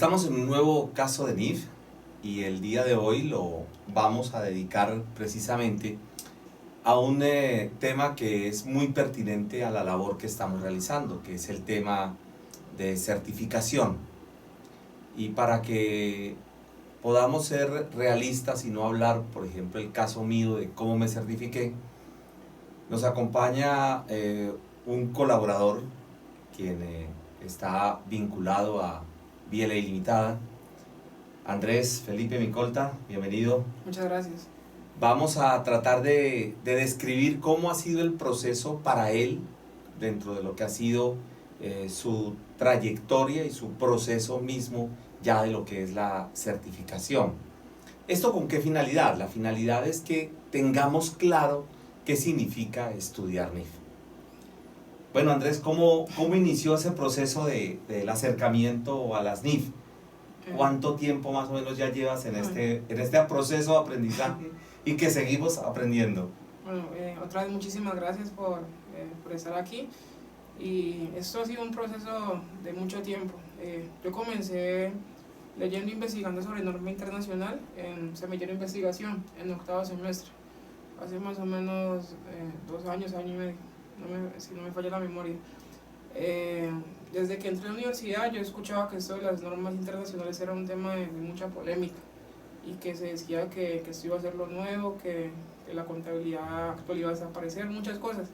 Estamos en un nuevo caso de NIF y el día de hoy lo vamos a dedicar precisamente a un tema que es muy pertinente a la labor que estamos realizando, que es el tema de certificación. Y para que podamos ser realistas y no hablar, por ejemplo, el caso mío de cómo me certifiqué, nos acompaña un colaborador quien está vinculado a Vía Ley Limitada, Andrés Felipe Micolta, bienvenido. Muchas gracias. Vamos a tratar de describir cómo ha sido el proceso para él dentro de lo que ha sido su trayectoria y su proceso mismo ya de lo que es la certificación. ¿Esto con qué finalidad? La finalidad es que tengamos claro qué significa estudiar NIF. Bueno, Andrés, ¿cómo inició ese proceso del acercamiento a las NIF? ¿Cuánto tiempo más o menos ya llevas en este proceso de aprendizaje y que seguimos aprendiendo? Bueno, otra vez muchísimas gracias por estar aquí. Y esto ha sido un proceso de mucho tiempo. Yo comencé leyendo e investigando sobre norma internacional en semillero de investigación en octavo semestre. Hace más o menos 2 años, año y medio, si no me falla la memoria. Desde que entré a la universidad yo escuchaba que esto de las normas internacionales era un tema de mucha polémica y que se decía que esto iba a ser lo nuevo, que la contabilidad actual iba a desaparecer, muchas cosas.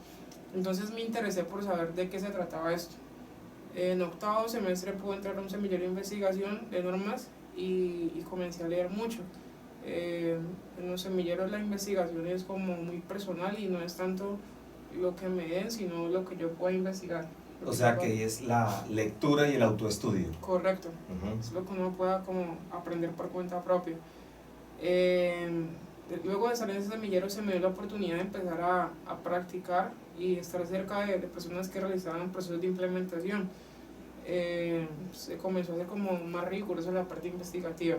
Entonces me interesé por saber de qué se trataba esto. En octavo semestre pude entrar a un semillero de investigación de normas y comencé a leer mucho. En los semilleros la investigación es como muy personal y no es tanto lo que me den, sino lo que yo pueda investigar. O sea que es la lectura y el autoestudio. Correcto. Es lo que uno pueda como aprender por cuenta propia. Luego de estar en ese semillero se me dio la oportunidad de empezar a practicar y estar cerca de personas que realizaban procesos de implementación. Se comenzó a hacer como más rigurosa la parte investigativa.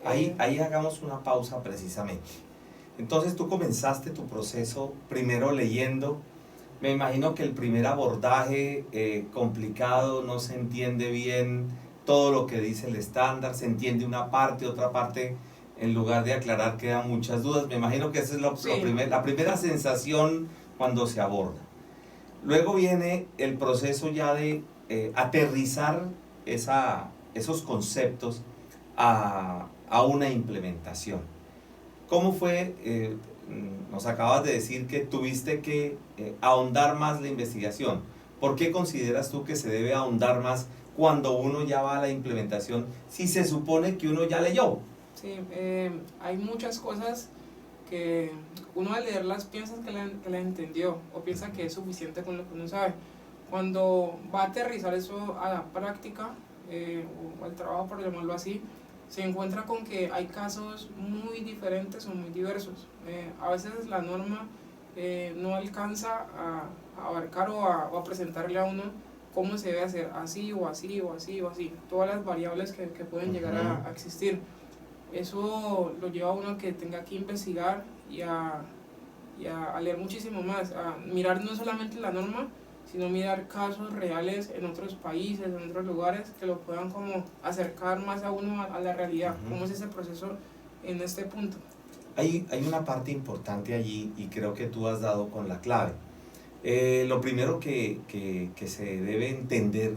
Ahí hagamos una pausa precisamente. Entonces tú comenzaste tu proceso primero leyendo. Me imagino que el primer abordaje complicado, no se entiende bien todo lo que dice el estándar, se entiende una parte, otra parte, en lugar de aclarar quedan muchas dudas. Me imagino que esa es la primera sensación cuando se aborda. Luego viene el proceso ya de aterrizar esos conceptos a una implementación. ¿Cómo fue? Nos acabas de decir que tuviste que ahondar más la investigación. ¿Por qué consideras tú que se debe ahondar más cuando uno ya va a la implementación si se supone que uno ya leyó? Sí, hay muchas cosas que uno al leerlas piensa que la entendió o piensa que es suficiente con lo que uno sabe. Cuando va a aterrizar eso a la práctica o al trabajo, por llamarlo así, se encuentra con que hay casos muy diferentes o muy diversos. A veces la norma no alcanza a abarcar o a presentarle a uno cómo se debe hacer, así o así o así o así, todas las variables que pueden llegar a existir. Eso lo lleva a uno que tenga que investigar y a leer muchísimo más, a mirar no solamente la norma, sino mirar casos reales en otros países, en otros lugares, que lo puedan como acercar más a uno a la realidad. ¿Cómo es ese proceso en este punto? Hay una parte importante allí y creo que tú has dado con la clave. Lo primero que se debe entender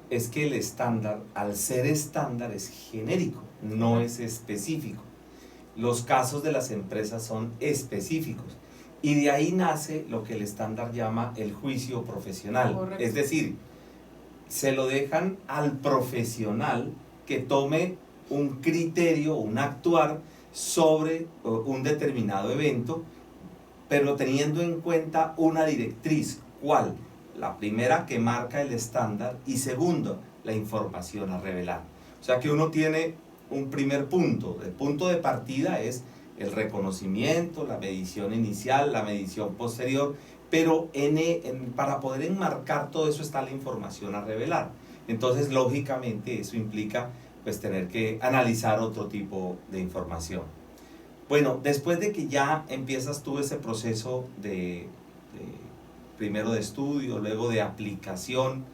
es que el estándar, al ser estándar, es genérico, no es específico. Los casos de las empresas son específicos. Y de ahí nace lo que el estándar llama el juicio profesional. Correcto. Es decir, se lo dejan al profesional que tome un criterio, un actuar sobre un determinado evento, pero teniendo en cuenta una directriz. ¿Cuál? La primera, que marca el estándar, y segundo, la información a revelar. O sea que uno tiene un primer punto. El punto de partida es el reconocimiento, la medición inicial, la medición posterior, pero para poder enmarcar todo eso está la información a revelar. Entonces, lógicamente, eso implica pues tener que analizar otro tipo de información. Bueno, después de que ya empiezas tú ese proceso primero de estudio, luego de aplicación,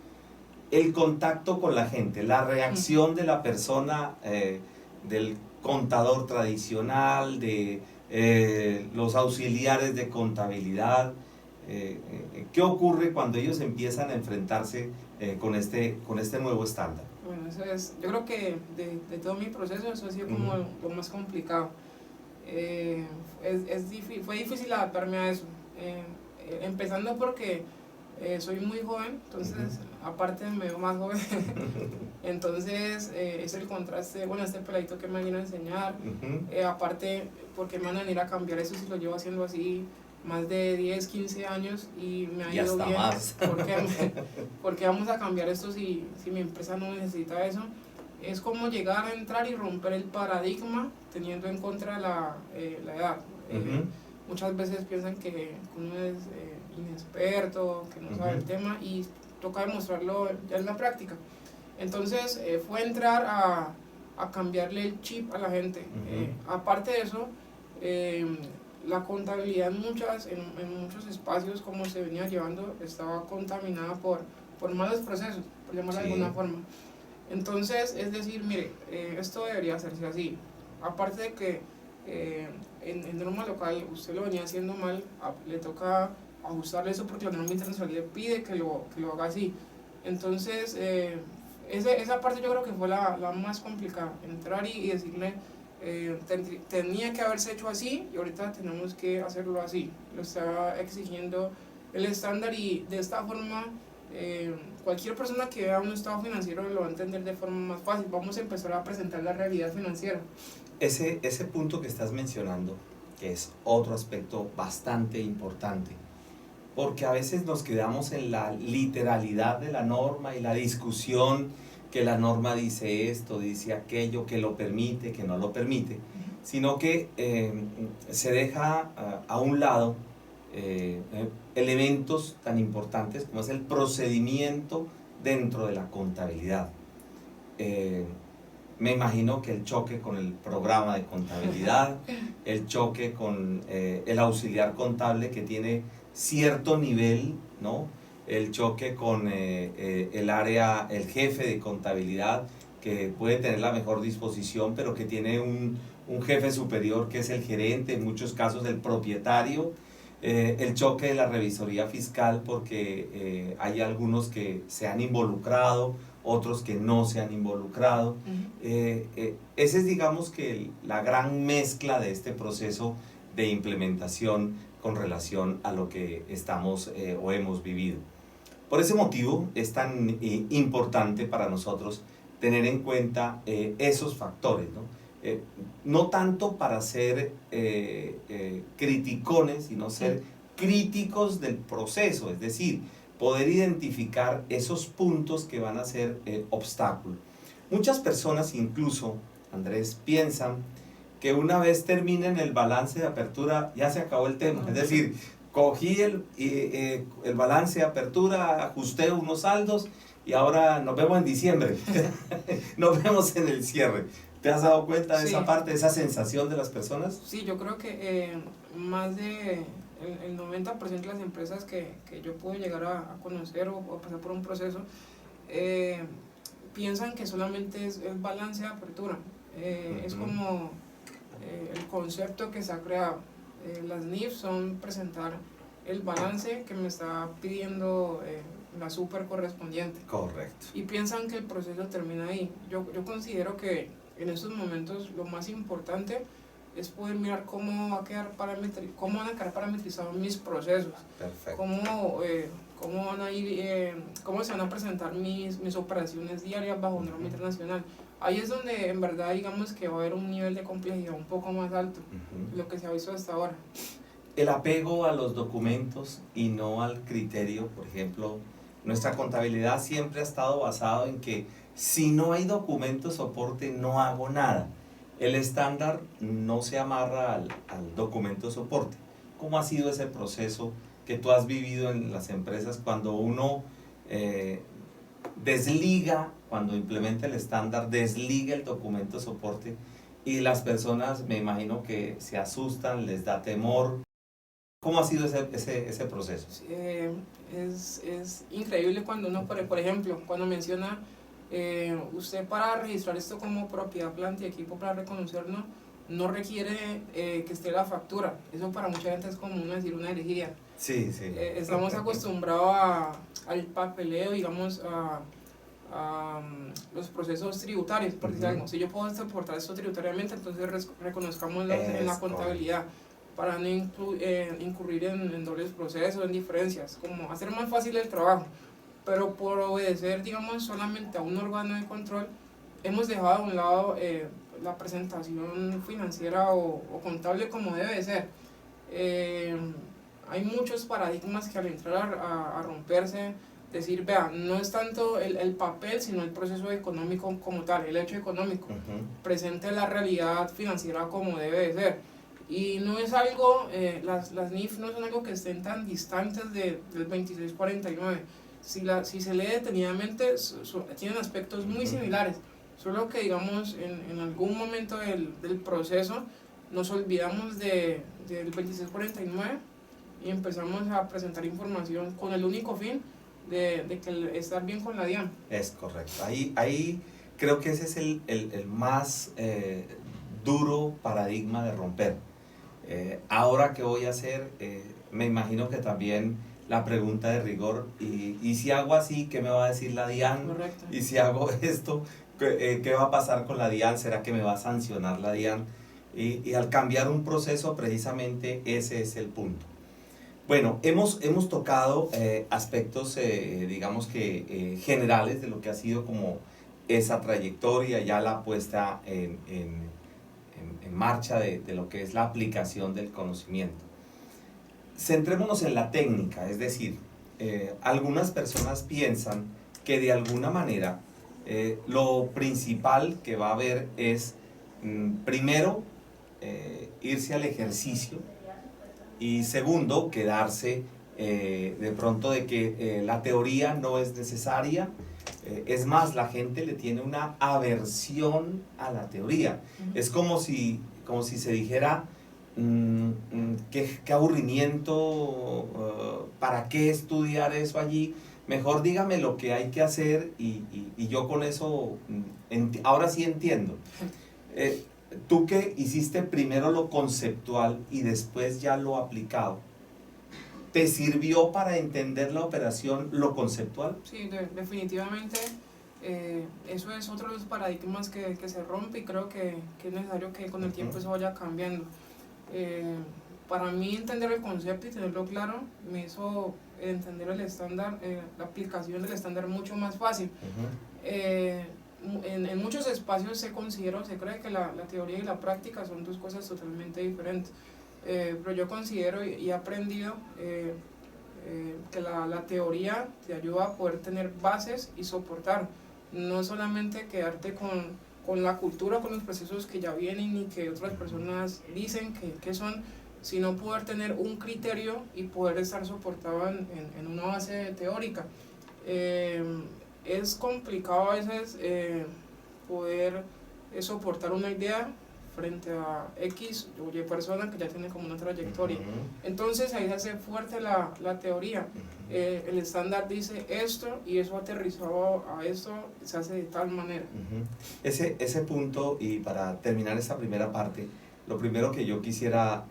el contacto con la gente, la reacción de la persona, del contador tradicional, de los auxiliares de contabilidad. ¿Qué ocurre cuando ellos empiezan a enfrentarse con este nuevo estándar? Bueno, eso es, yo creo que de todo mi proceso eso ha sido como lo más complicado. Fue difícil adaptarme a eso, empezando porque soy muy joven, entonces aparte me veo más joven, entonces es el contraste, bueno, este peladito que me vino a enseñar, aparte porque me van a venir a cambiar eso si lo llevo haciendo así más de 10, 15 años y me ha ido bien, más. porque vamos a cambiar esto si mi empresa no necesita eso. Es como llegar a entrar y romper el paradigma teniendo en contra la edad. Muchas veces piensan que uno es inexperto, que no sabe el tema y toca demostrarlo ya en la práctica. Entonces fue entrar a cambiarle el chip a la gente. Aparte de eso, la contabilidad en muchos espacios, como se venía llevando, estaba contaminada por malos procesos, por llamarlo de alguna forma. Entonces, es decir, mire, esto debería hacerse así. Aparte de que en norma local usted lo venía haciendo mal, le toca ajustarle eso porque la norma internacional le pide que lo haga así. Entonces, esa parte yo creo que fue la más complicada, entrar y decirle, tenía que haberse hecho así y ahorita tenemos que hacerlo así. Lo está exigiendo el estándar y de esta forma cualquier persona que vea un estado financiero lo va a entender de forma más fácil. Vamos a empezar a presentar la realidad financiera. Ese punto que estás mencionando, que es otro aspecto bastante importante, porque a veces nos quedamos en la literalidad de la norma y la discusión que la norma dice esto, dice aquello, que lo permite, que no lo permite, sino que se deja a un lado elementos tan importantes como es el procedimiento dentro de la contabilidad. Me imagino que el choque con el programa de contabilidad, el choque con el auxiliar contable que tiene cierto nivel, ¿no? El choque con el jefe de contabilidad que puede tener la mejor disposición, pero que tiene un jefe superior que es el gerente, en muchos casos el propietario. El choque de la revisoría fiscal porque hay algunos que se han involucrado, otros que no se han involucrado. Esa es, digamos, que la gran mezcla de este proceso de implementación con relación a lo que estamos o hemos vivido. Por ese motivo es tan importante para nosotros tener en cuenta esos factores, ¿no? No tanto para ser criticones, sino ser críticos del proceso, es decir, poder identificar esos puntos que van a ser obstáculos. Muchas personas incluso, Andrés, piensan que una vez terminen el balance de apertura ya se acabó el tema, es decir, cogí el balance de apertura, ajusté unos saldos y ahora nos vemos en diciembre, nos vemos en el cierre. ¿Te has dado cuenta de esa parte, de esa sensación de las personas? Sí, yo creo que más de el 90% de las empresas que yo pude llegar a conocer o pasar por un proceso piensan que solamente es balance de apertura. Es como el concepto que se ha creado. Las NIF son presentar el balance que me está pidiendo la super correspondiente. Correcto. Y piensan que el proceso termina ahí. Yo considero que en estos momentos lo más importante es poder mirar cómo van a quedar parametrizados mis procesos. Perfecto. Cómo van a ir, cómo se van a presentar mis operaciones diarias bajo norma internacional. Ahí es donde en verdad digamos que va a haber un nivel de complejidad un poco más alto de lo que se ha visto hasta ahora. El apego a los documentos y no al criterio, por ejemplo, nuestra contabilidad siempre ha estado basado en que si no hay documento soporte no hago nada. El estándar no se amarra al documento soporte. ¿Cómo ha sido ese proceso que tú has vivido en las empresas cuando uno desliga, cuando implementa el estándar, desliga el documento soporte y las personas me imagino que se asustan, les da temor? ¿Cómo ha sido ese proceso? Es increíble cuando uno, por ejemplo, cuando menciona, usted para registrar esto como propiedad, planta y equipo para reconocerlo, no requiere que esté la factura. Eso para mucha gente es como decir una herejía. Sí, sí. Estamos acostumbrados al papeleo, digamos, a los procesos tributarios, por decir algo. Si yo puedo soportar esto tributariamente, entonces reconozcámoslo en la contabilidad, para no incurrir en dobles procesos, en diferencias, como hacer más fácil el trabajo. Pero por obedecer, digamos, solamente a un órgano de control, hemos dejado a un lado la presentación financiera o contable como debe ser. Hay muchos paradigmas que al entrar a romperse, decir, vea, no es tanto el papel, sino el proceso económico como tal, el hecho económico, presente la realidad financiera como debe de ser. Y no es algo, las NIF no son algo que estén tan distantes del 2649. Si se lee detenidamente, tienen aspectos muy similares, solo que digamos en algún momento del proceso nos olvidamos del 2649 y empezamos a presentar información con el único fin de que estar bien con la DIAN. Es correcto. Ahí creo que ese es el más duro paradigma de romper. Ahora que voy a hacer, me imagino que también la pregunta de rigor, y si hago así, ¿qué me va a decir la DIAN? Correcto. Y si hago esto, ¿qué va a pasar con la DIAN? ¿Será que me va a sancionar la DIAN? Y al cambiar un proceso, precisamente ese es el punto. Bueno, hemos tocado aspectos, digamos que generales de lo que ha sido como esa trayectoria, ya la puesta en marcha de lo que es la aplicación del conocimiento. Centrémonos en la técnica, es decir, algunas personas piensan que de alguna manera lo principal que va a haber es, primero, irse al ejercicio, y segundo, quedarse de pronto de que la teoría no es necesaria. Es más, la gente le tiene una aversión a la teoría. Es como si se dijera, qué aburrimiento, ¿para qué estudiar eso allí? Mejor dígame lo que hay que hacer y yo con eso ahora sí entiendo. Tú que hiciste primero lo conceptual y después ya lo aplicado, ¿te sirvió para entender la operación lo conceptual? Sí, definitivamente. Eso es otro de los paradigmas que se rompe, y creo que es necesario que con el tiempo eso vaya cambiando. Para mí entender el concepto y tenerlo claro me hizo entender el estándar, la aplicación del estándar mucho más fácil. En muchos espacios se cree que la teoría y la práctica son dos cosas totalmente diferentes, pero yo considero y he aprendido que la teoría te ayuda a poder tener bases y soportar, no solamente quedarte con la cultura, con los procesos que ya vienen y que otras personas dicen que son, sino poder tener un criterio y poder estar soportado en una base teórica. Es complicado a veces poder soportar una idea frente a X o Y persona que ya tiene como una trayectoria. Entonces ahí se hace fuerte la teoría. El estándar dice esto y eso aterrizado a esto se hace de tal manera. Ese punto, y para terminar esta primera parte, lo primero que yo quisiera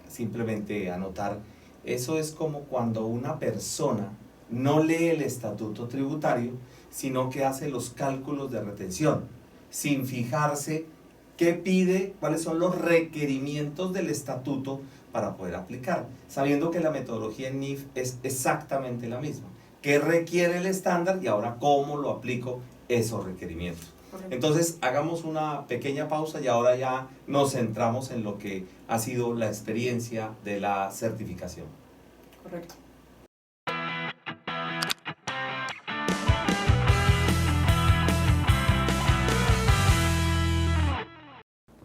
simplemente anotar, eso es como cuando una persona no lee el estatuto tributario, sino que hace los cálculos de retención, sin fijarse qué pide, cuáles son los requerimientos del estatuto para poder aplicar, sabiendo que la metodología en NIF es exactamente la misma. ¿Qué requiere el estándar y ahora cómo lo aplico esos requerimientos? Correcto. Entonces, hagamos una pequeña pausa y ahora ya nos centramos en lo que ha sido la experiencia de la certificación. Correcto.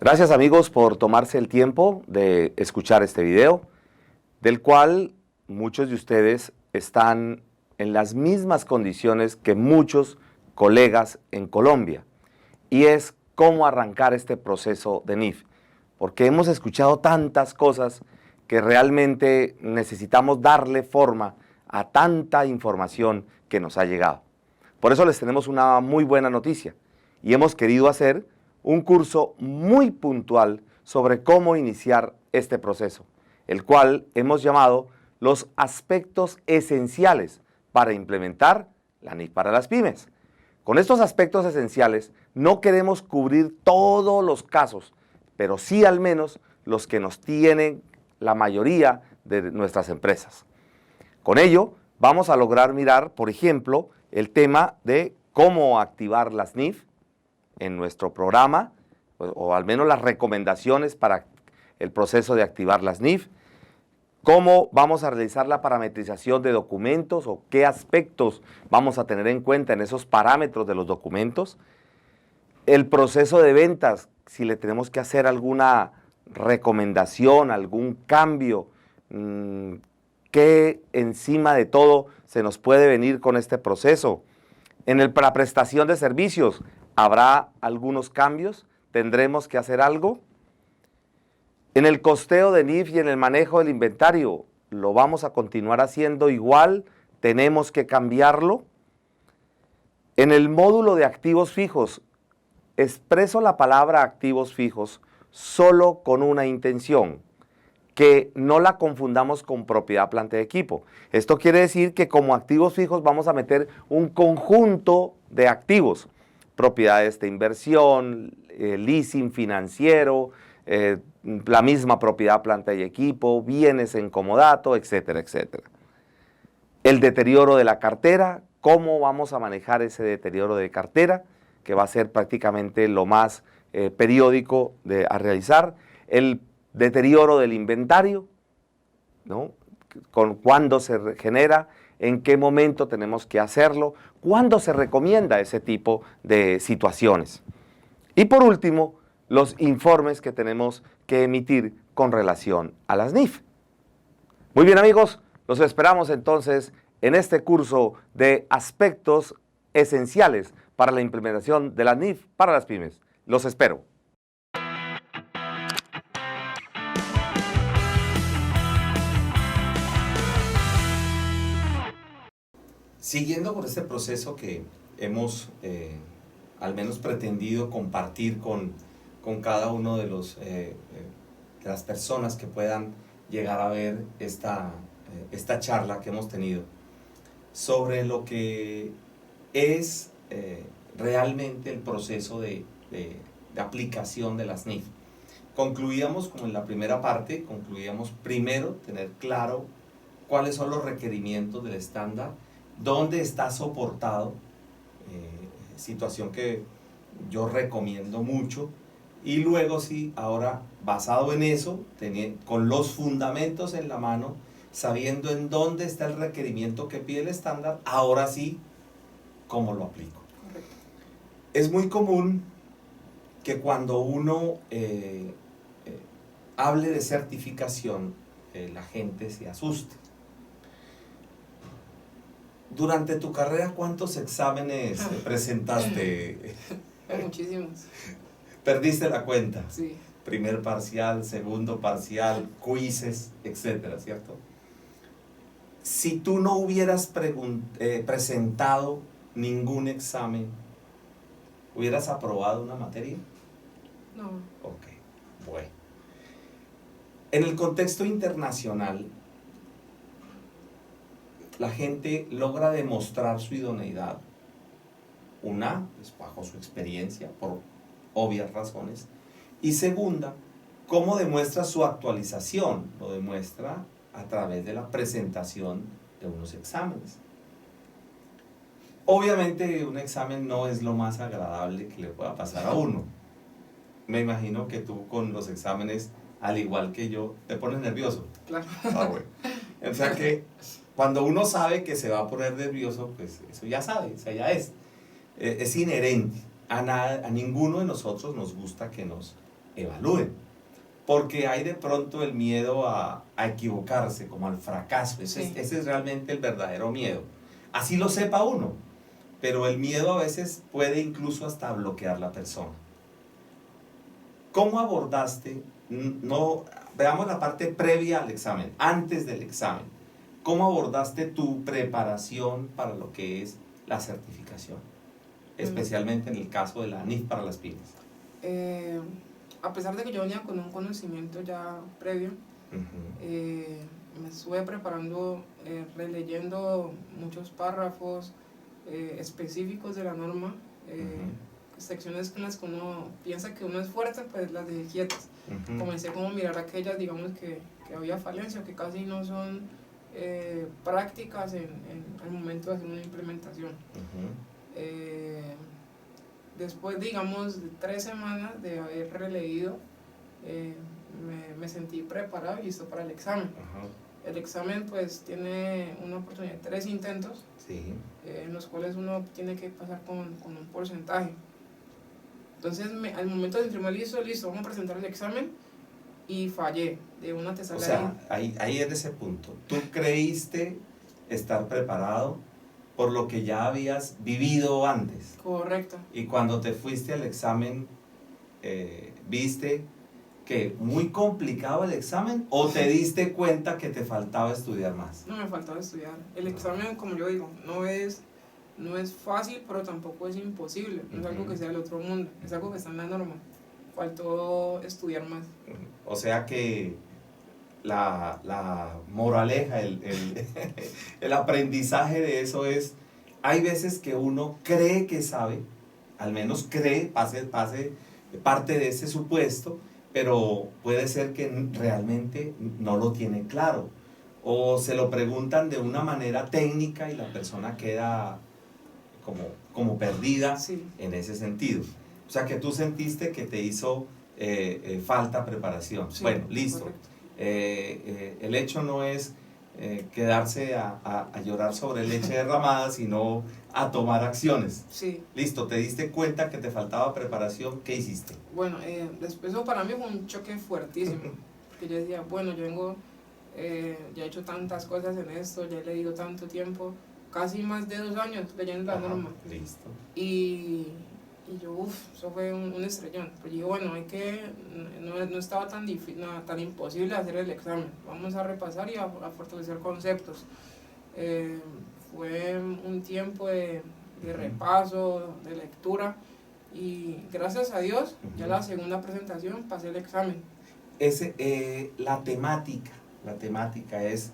Gracias amigos por tomarse el tiempo de escuchar este video, del cual muchos de ustedes están en las mismas condiciones que muchos colegas en Colombia, y es cómo arrancar este proceso de NIF, porque hemos escuchado tantas cosas que realmente necesitamos darle forma a tanta información que nos ha llegado. Por eso les tenemos una muy buena noticia y hemos querido hacer un curso muy puntual sobre cómo iniciar este proceso, el cual hemos llamado los aspectos esenciales para implementar la NIF para las pymes. Con estos aspectos esenciales no queremos cubrir todos los casos, pero sí al menos los que nos tienen la mayoría de nuestras empresas. Con ello vamos a lograr mirar, por ejemplo, el tema de cómo activar las NIF en nuestro programa, o al menos las recomendaciones para el proceso de activar las NIF, cómo vamos a realizar la parametrización de documentos o qué aspectos vamos a tener en cuenta en esos parámetros de los documentos, el proceso de ventas, si le tenemos que hacer alguna recomendación, algún cambio, qué encima de todo se nos puede venir con este proceso. La prestación de servicios, ¿habrá algunos cambios? ¿Tendremos que hacer algo? En el costeo de NIF y en el manejo del inventario, ¿lo vamos a continuar haciendo igual? ¿Tenemos que cambiarlo? En el módulo de activos fijos, expreso la palabra activos fijos solo con una intención, que no la confundamos con propiedad, planta y equipo. Esto quiere decir que como activos fijos vamos a meter un conjunto de activos, propiedades de inversión, leasing financiero, la misma propiedad, planta y equipo, bienes en comodato, etcétera, etcétera. El deterioro de la cartera, ¿cómo vamos a manejar ese deterioro de cartera? Que va a ser prácticamente lo más periódico a realizar. El deterioro del inventario, ¿no? ¿Cuándo se genera? ¿En qué momento tenemos que hacerlo? ¿Cuándo se recomienda ese tipo de situaciones? Y por último, los informes que tenemos que emitir con relación a las NIF. Muy bien, amigos, los esperamos entonces en este curso de aspectos esenciales para la implementación de la NIF para las pymes. Los espero. Siguiendo por este proceso que hemos al menos pretendido compartir con cada uno de las personas que puedan llegar a ver esta charla que hemos tenido sobre lo que es realmente el proceso de aplicación de las NIF. Concluíamos, como en la primera parte, primero tener claro cuáles son los requerimientos del estándar, dónde está soportado, situación que yo recomiendo mucho, y luego sí, ahora basado en eso, con los fundamentos en la mano, sabiendo en dónde está el requerimiento que pide el estándar, ahora sí, ¿cómo lo aplico? Correcto. Es muy común que cuando uno hable de certificación, la gente se asuste. Durante tu carrera, ¿cuántos exámenes presentaste? Muchísimos. ¿Perdiste la cuenta? Sí. Primer parcial, segundo parcial, quizzes, etcétera, ¿cierto? Si tú no hubieras presentado ningún examen, ¿hubieras aprobado una materia? No. Ok, bueno. En el contexto internacional, la gente logra demostrar su idoneidad, pues bajo su experiencia, por obvias razones, y segunda, ¿cómo demuestra su actualización? Lo demuestra a través de la presentación de unos exámenes. Obviamente un examen no es lo más agradable que le pueda pasar a uno. Me imagino que tú con los exámenes, al igual que yo, te pones nervioso. Claro. Ah, bueno. O sea que cuando uno sabe que se va a poner nervioso, pues eso ya sabe, o sea, ya es inherente. A ninguno de nosotros nos gusta que nos evalúen, porque hay de pronto el miedo a equivocarse, como al fracaso. Ese es realmente el verdadero miedo. Así lo sepa uno, pero el miedo a veces puede incluso hasta bloquear la persona. ¿Cómo abordaste no, veamos la parte previa al examen, antes del examen. ¿Cómo abordaste tu preparación para lo que es la certificación? Especialmente en el caso de la ANIF para las pymes. A pesar de que yo venía con un conocimiento ya previo, me estuve preparando, releyendo muchos párrafos específicos de la norma, secciones con las que uno piensa que uno es fuerte, pues las dejé quietas. Comencé como a mirar aquellas, digamos, que había falencia o que casi no son prácticas en el momento de hacer una implementación. Después, digamos, de 3 semanas de haber releído, me sentí preparado y listo para el examen. El examen pues tiene una oportunidad de 3 intentos, sí. En los cuales uno tiene que pasar con un porcentaje. Entonces al momento de sentirme listo, vamos a presentar el examen, y fallé de una te sale. O sea, ahí es ese punto. ¿Tú creíste estar preparado por lo que ya habías vivido antes? Correcto. Y cuando te fuiste al examen, ¿viste que muy complicado el examen o te diste cuenta que te faltaba estudiar más? No, me faltaba estudiar. El examen, como yo digo, no es fácil, pero tampoco es imposible. No es algo que sea del otro mundo, es algo que está en la norma. Faltó estudiar más. O sea que la moraleja, el aprendizaje de eso es, hay veces que uno cree que sabe, al menos cree, pase parte de ese supuesto, pero puede ser que realmente no lo tiene claro, o se lo preguntan de una manera técnica y la persona queda como perdida, sí, en ese sentido. O sea que tú sentiste que te hizo falta preparación. Sí, bueno, listo. El hecho no es quedarse a llorar sobre leche derramada, sino a tomar acciones. Sí. Listo, te diste cuenta que te faltaba preparación, ¿qué hiciste? Bueno, después eso para mí fue un choque fuertísimo, porque yo decía, bueno, yo vengo, ya he hecho tantas cosas en esto, ya he leído tanto tiempo, casi más de 2 años leyendo la norma. Listo. Y yo, eso fue un estrellón. Pero yo, bueno, no estaba tan imposible hacer el examen. Vamos a repasar y a fortalecer conceptos. Fue un tiempo de repaso, de lectura, y gracias a Dios, ya la segunda presentación pasé el examen. La temática es,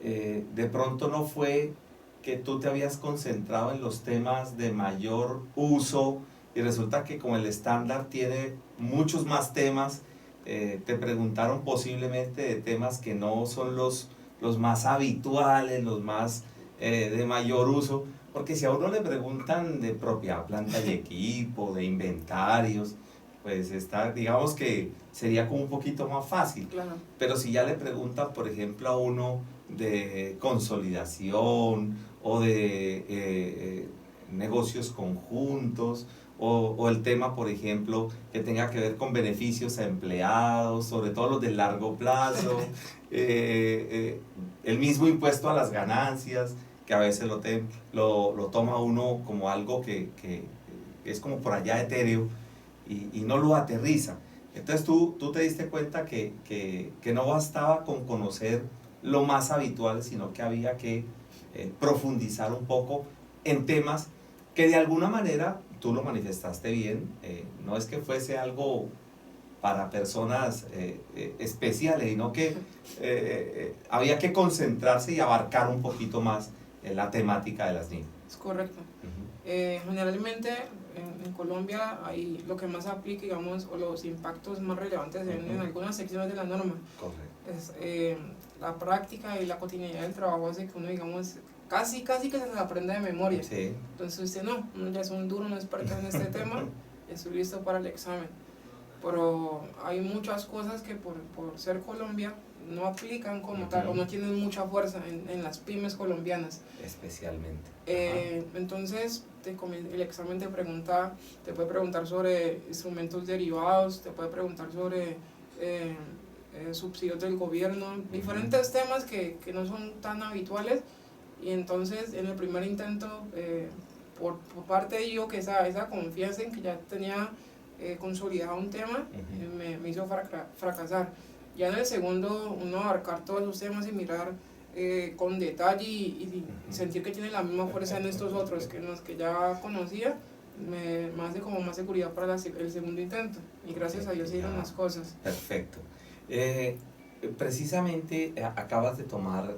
de pronto no fue que tú te habías concentrado en los temas de mayor uso y resulta que como el estándar tiene muchos más temas, te preguntaron posiblemente de temas que no son los más habituales, los más de mayor uso, porque si a uno le preguntan de propiedad, planta y equipo, de inventarios, pues digamos que sería como un poquito más fácil. Claro. Pero si ya le preguntan, por ejemplo, a uno de consolidación o de negocios conjuntos, o el tema, por ejemplo, que tenga que ver con beneficios a empleados, sobre todo los de largo plazo, el mismo impuesto a las ganancias, que a veces lo toma uno como algo que es como por allá etéreo y no lo aterriza. Entonces tú te diste cuenta que no bastaba con conocer lo más habitual, sino que había que profundizar un poco en temas que de alguna manera, tú lo manifestaste bien, no es que fuese algo para personas especiales, sino que había que concentrarse y abarcar un poquito más la temática de las NIF. Es correcto. Generalmente en Colombia hay lo que más aplica, digamos, o los impactos más relevantes en algunas secciones de la norma. Correcto. Es, la práctica y la cotidianidad del trabajo hace que uno, digamos, casi que se las aprenda de memoria. Sí. Entonces usted uno ya es un duro, un experto en este tema, estoy listo para el examen. Pero hay muchas cosas que por ser Colombia no aplican como tal, o no tienen mucha fuerza en las pymes colombianas. Especialmente. Entonces el examen te puede preguntar sobre instrumentos derivados, te puede preguntar sobre subsidios del gobierno, diferentes temas que no son tan habituales. Y entonces en el primer intento, por parte de yo, que esa confianza en que ya tenía consolidado un tema, me hizo fracasar. Ya en el segundo, uno abarcar todos los temas y mirar con detalle y sentir que tiene la misma fuerza en estos otros que en los que ya conocía, me hace como más seguridad para el segundo intento. Y gracias a Dios se dieron las cosas. Perfecto. Precisamente acabas de tocar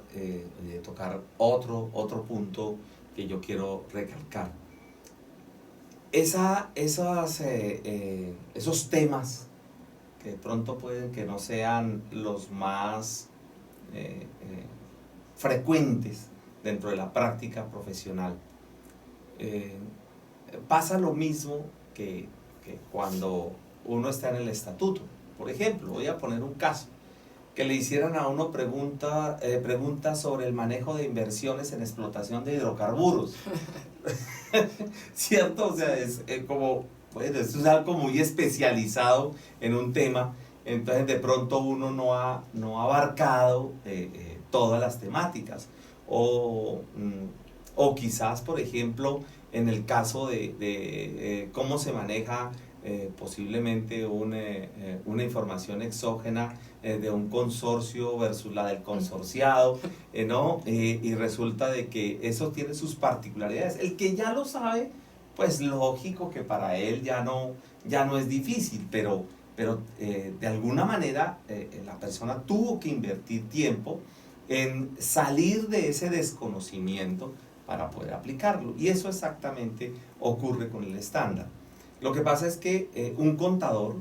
otro punto que yo quiero recalcar. Esos temas que de pronto pueden que no sean los más frecuentes dentro de la práctica profesional. Pasa lo mismo que cuando uno está en el estatuto. Por ejemplo, voy a poner un caso, que le hicieran a uno preguntas sobre el manejo de inversiones en explotación de hidrocarburos. ¿Cierto? O sea, es como, bueno, esto es algo muy especializado en un tema, entonces de pronto uno no ha abarcado todas las temáticas. O quizás, por ejemplo, en el caso de cómo se maneja posiblemente una información exógena de un consorcio versus la del consorciado, ¿no? Y resulta de que eso tiene sus particularidades. El que ya lo sabe, pues lógico que para él ya no es difícil, pero de alguna manera la persona tuvo que invertir tiempo en salir de ese desconocimiento para poder aplicarlo. Y eso exactamente ocurre con el estándar. Lo que pasa es que un contador,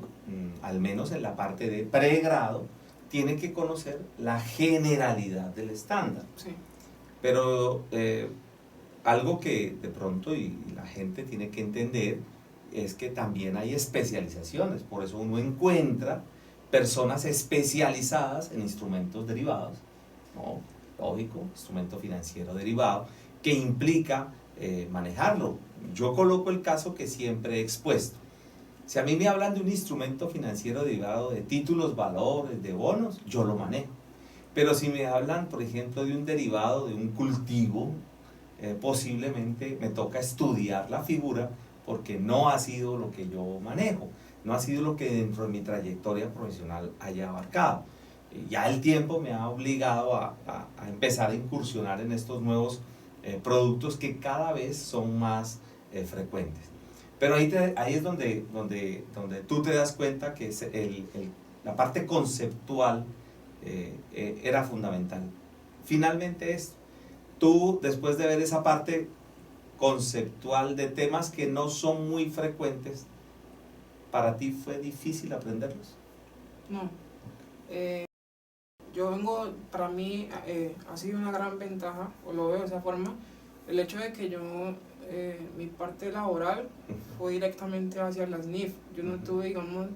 al menos en la parte de pregrado, tiene que conocer la generalidad del estándar. Sí. Pero algo que de pronto y la gente tiene que entender es que también hay especializaciones. Por eso uno encuentra personas especializadas en instrumentos derivados, ¿no? Lógico, instrumento financiero derivado, que implica manejarlo. Yo coloco el caso que siempre he expuesto. Si a mí me hablan de un instrumento financiero derivado de títulos, valores, de bonos, yo lo manejo. Pero si me hablan, por ejemplo, de un derivado de un cultivo, posiblemente me toca estudiar la figura porque no ha sido lo que yo manejo, no ha sido lo que dentro de mi trayectoria profesional haya abarcado. Ya el tiempo me ha obligado a empezar a incursionar en estos nuevos productos que cada vez son más frecuentes. Pero ahí es donde tú te das cuenta que la parte conceptual era fundamental. Finalmente tú después de ver esa parte conceptual de temas que no son muy frecuentes, ¿para ti fue difícil aprenderlos? No. Para mí ha sido una gran ventaja, o lo veo de esa forma, el hecho de que mi parte laboral fue directamente hacia las NIF. Yo no tuve, digamos,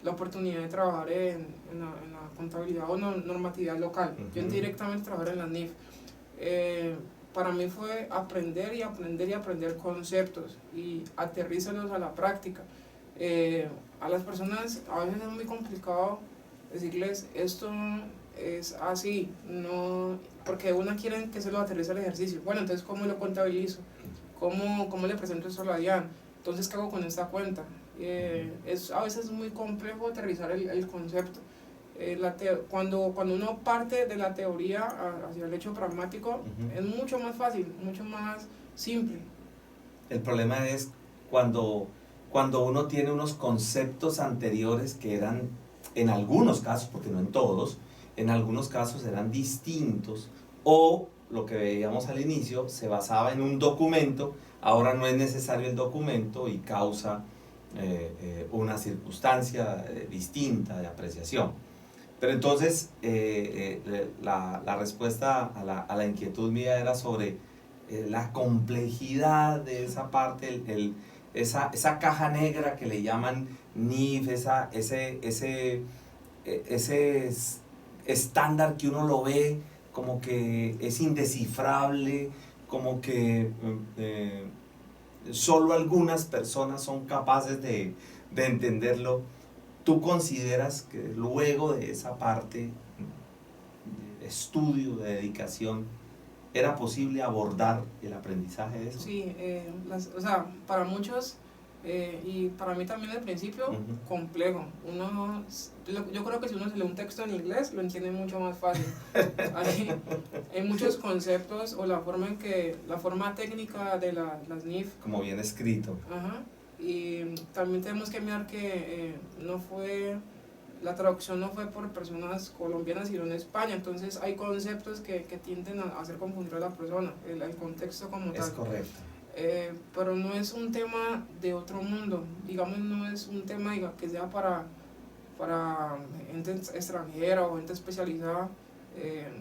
la oportunidad de trabajar en la contabilidad o normatividad local. Yo directamente trabajé en las NIF. Para mí fue aprender y aprender conceptos y aterrizarlos a la práctica. A las personas a veces es muy complicado decirles esto es así, no, porque una quiere que se lo aterrice al ejercicio. Bueno, entonces ¿cómo lo contabilizo? ¿Cómo le presento esto a la DIAN? Entonces ¿qué hago con esta cuenta? A veces es muy complejo aterrizar el concepto. Cuando uno parte de la teoría hacia el hecho pragmático, es mucho más fácil, mucho más simple. El problema es cuando uno tiene unos conceptos anteriores que eran, en algunos casos, porque no en todos, en algunos casos eran distintos, o lo que veíamos al inicio, se basaba en un documento, ahora no es necesario el documento y causa una circunstancia distinta de apreciación. Pero entonces la respuesta a la inquietud mía era sobre la complejidad de esa parte, esa caja negra que le llaman NIF, ese estándar que uno lo ve como que es indescifrable, como que solo algunas personas son capaces de entenderlo. ¿Tú consideras que luego de esa parte de estudio, de dedicación, era posible abordar el aprendizaje de eso? Sí, para muchos Y para mí también al principio, complejo. Yo creo que si uno se lee un texto en inglés, lo entiende mucho más fácil. Hay muchos conceptos o la forma técnica de las NIF. Como bien escrito. Ajá. Y también tenemos que mirar que la traducción no fue por personas colombianas, sino en España. Entonces hay conceptos que tienden a hacer confundir a la persona, el contexto como tal. Es correcto. Pero no es un tema de otro mundo, digamos, no es un tema que sea para gente extranjera o gente especializada.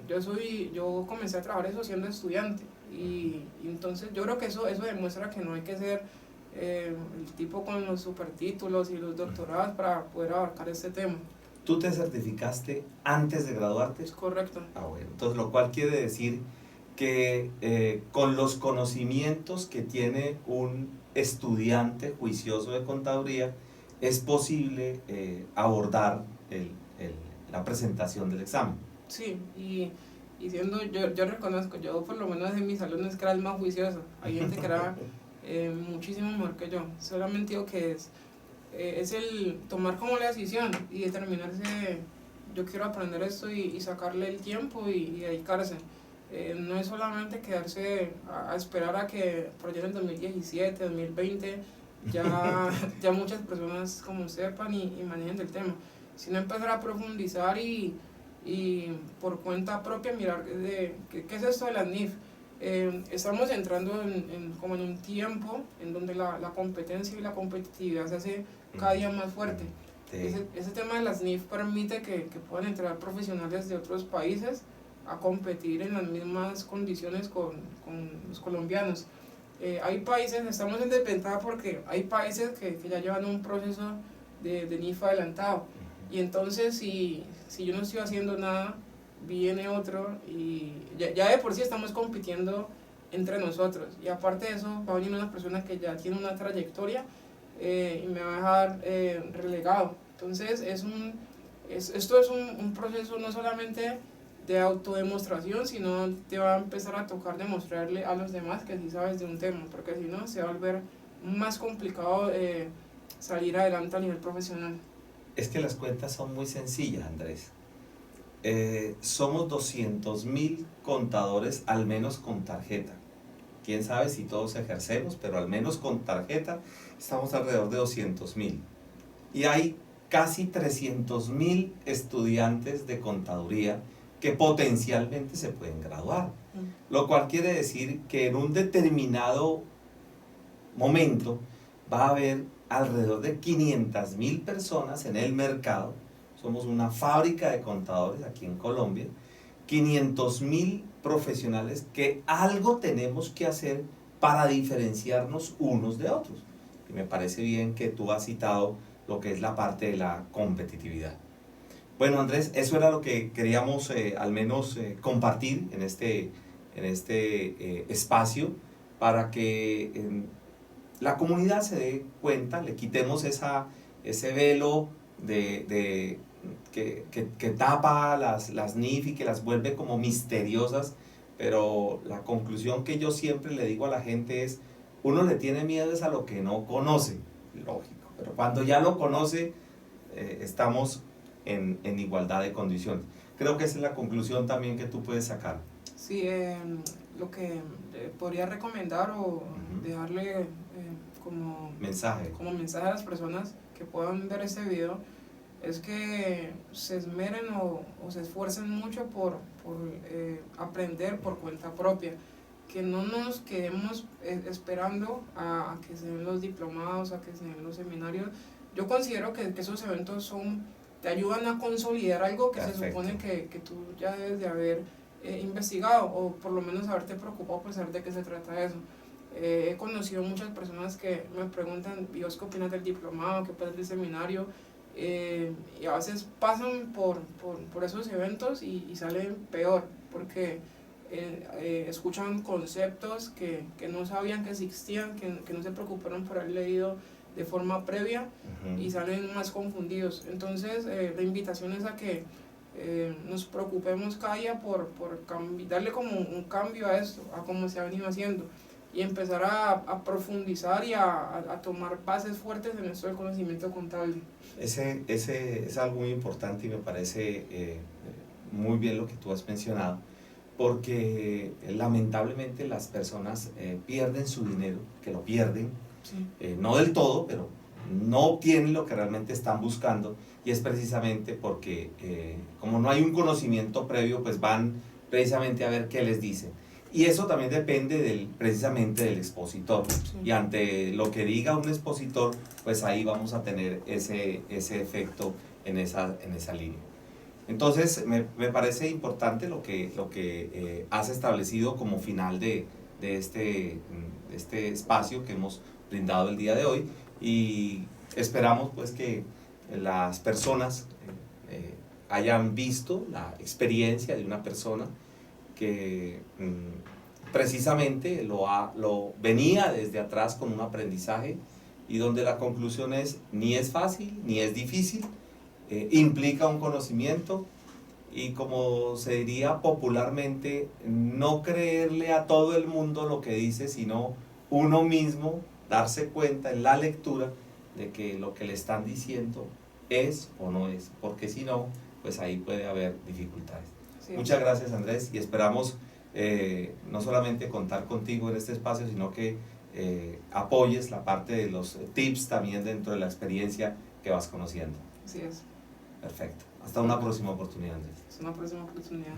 Yo comencé a trabajar eso siendo estudiante y entonces yo creo que eso demuestra que no hay que ser el tipo con los supertítulos y los doctorados para poder abarcar este tema. ¿Tú te certificaste antes de graduarte? Es correcto. Bueno, entonces lo cual quiere decir que con los conocimientos que tiene un estudiante juicioso de contaduría es posible abordar la presentación del examen. Sí, y yo reconozco, yo por lo menos en mis alumnos que era el más juicioso, hay gente que era muchísimo mejor que yo, solamente digo que es el tomar como la decisión y determinarse, yo quiero aprender esto y sacarle el tiempo y dedicarse. No es solamente quedarse a esperar a que por allá en el 2017, 2020 ya muchas personas como sepan y manejen el tema, sino empezar a profundizar y por cuenta propia mirar qué es esto de las NIF. Estamos entrando como en un tiempo en donde la competencia y la competitividad se hace cada día más fuerte. Sí. Ese tema de las NIF permite que puedan entrar profesionales de otros países a competir en las mismas condiciones con los colombianos. Hay países, estamos en desventaja porque hay países que ya llevan un proceso de NIF adelantado y entonces si yo no estoy haciendo nada, viene otro y ya de por sí estamos compitiendo entre nosotros y aparte de eso va a venir una persona que ya tiene una trayectoria y me va a dejar relegado. Entonces esto es un proceso no solamente de autodemostración, sino te va a empezar a tocar demostrarle a los demás que sí sabes de un tema, porque si no se va a volver más complicado salir adelante a nivel profesional. Es que las cuentas son muy sencillas, Andrés. Somos 200.000 contadores, al menos con tarjeta. Quién sabe si todos ejercemos, pero al menos con tarjeta estamos alrededor de 200.000. Y hay casi 300.000 estudiantes de contaduría que potencialmente se pueden graduar. Lo cual quiere decir que en un determinado momento va a haber alrededor de 500.000 personas en el mercado. Somos una fábrica de contadores aquí en Colombia. 500.000 profesionales que algo tenemos que hacer para diferenciarnos unos de otros. Y me parece bien que tú has citado lo que es la parte de la competitividad. Bueno, Andrés, eso era lo que queríamos al menos compartir en este espacio para que la comunidad se dé cuenta, le quitemos ese velo que tapa las NIF y que las vuelve como misteriosas, pero la conclusión que yo siempre le digo a la gente es, uno le tiene miedo es a lo que no conoce, lógico, pero cuando ya lo conoce, estamos en igualdad de condiciones. Creo que esa es la conclusión también que tú puedes sacar. Sí, lo que podría recomendar o dejarle como mensaje a las personas que puedan ver este video es que se esmeren o se esfuercen mucho por aprender por cuenta propia, que no nos quedemos esperando a que se den los diplomados, a que se den los seminarios. Yo considero que esos eventos te ayudan a consolidar algo que Perfecto. Se supone que tú ya debes de haber investigado o por lo menos haberte preocupado por saber de qué se trata eso. He conocido muchas personas que me preguntan, ¿y vos qué opinas del diplomado? ¿Qué opinas del seminario? Y a veces pasan por esos eventos y salen peor porque escuchan conceptos que no sabían que existían, que no se preocuparon por haber leído de forma previa y salen más confundidos. Entonces la invitación es a que nos preocupemos cada día por darle como un cambio a esto, a cómo se ha venido haciendo. y empezar a profundizar y a tomar bases fuertes en esto del conocimiento contable. Ese es algo muy importante y me parece muy bien lo que tú has mencionado, porque lamentablemente las personas pierden su dinero, que lo pierden, Sí. no del todo, pero no obtienen lo que realmente están buscando, y es precisamente porque como no hay un conocimiento previo, pues van precisamente a ver qué les dicen. Y eso también depende precisamente del expositor. Sí. Y ante lo que diga un expositor, pues ahí vamos a tener ese efecto en esa línea. Entonces, me parece importante lo que has establecido como final de este espacio que hemos brindado el día de hoy, y esperamos pues que las personas hayan visto la experiencia de una persona que precisamente lo venía desde atrás con un aprendizaje, y donde la conclusión es: ni es fácil ni es difícil, implica un conocimiento, y como se diría popularmente, no creerle a todo el mundo lo que dice, sino uno mismo darse cuenta en la lectura de que lo que le están diciendo es o no es, porque si no, pues ahí puede haber dificultades. Sí. Muchas gracias, Andrés, y esperamos no solamente contar contigo en este espacio, sino que apoyes la parte de los tips también dentro de la experiencia que vas conociendo. Así es. Perfecto. Hasta una próxima oportunidad, Andrés. Es una próxima oportunidad.